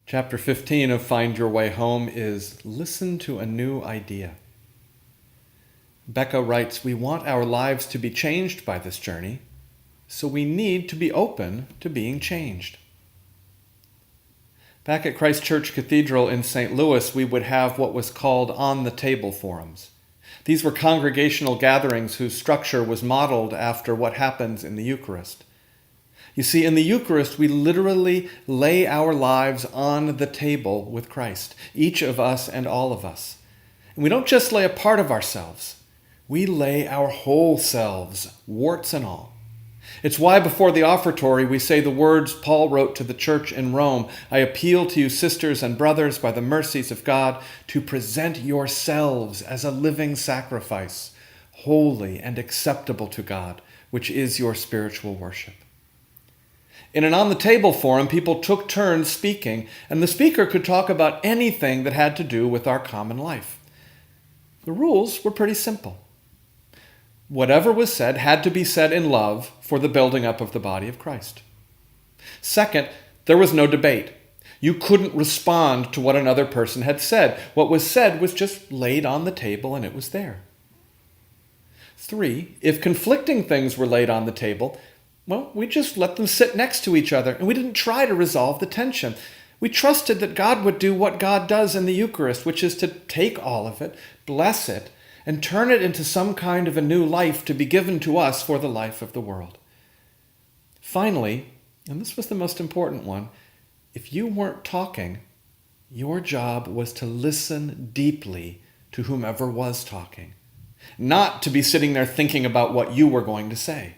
Chapter 15 of Find Your Way Home is Listen to a New Idea. Becca writes, we want our lives to be changed by this journey, so we need to be open to being changed. Back at Christ Church Cathedral in St. Louis, we would have what was called on-the-table forums. These were congregational gatherings whose structure was modeled after what happens in the Eucharist. You see, in the Eucharist, we literally lay our lives on the table with Christ, each of us and all of us. And we don't just lay a part of ourselves. We lay our whole selves, warts and all. It's why before the offertory we say the words Paul wrote to the church in Rome, I appeal to you, sisters and brothers, by the mercies of God, to present yourselves as a living sacrifice, holy and acceptable to God, which is your spiritual worship. In an on-the-table forum, people took turns speaking, and the speaker could talk about anything that had to do with our common life. The rules were pretty simple. Whatever was said had to be said in love for the building up of the body of Christ. Second, there was no debate. You couldn't respond to what another person had said. What was said was just laid on the table and it was there. 3, if conflicting things were laid on the table, well, we just let them sit next to each other, and we didn't try to resolve the tension. We trusted that God would do what God does in the Eucharist, which is to take all of it, bless it, and turn it into some kind of a new life to be given to us for the life of the world. Finally, and this was the most important one, if you weren't talking, your job was to listen deeply to whomever was talking, not to be sitting there thinking about what you were going to say.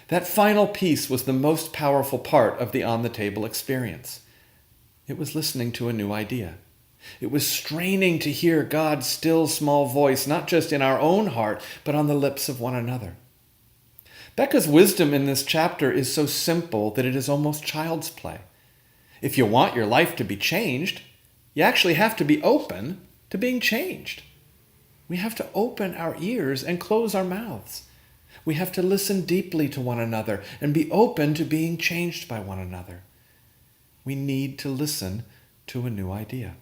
That final piece was the most powerful part of the on-the-table experience. It was listening to a new idea. It was straining to hear God's still small voice, not just in our own heart, but on the lips of one another. Becca's wisdom in this chapter is so simple that it is almost child's play. If you want your life to be changed, you actually have to be open to being changed. We have to open our ears and close our mouths. We have to listen deeply to one another and be open to being changed by one another. We need to listen to a new idea.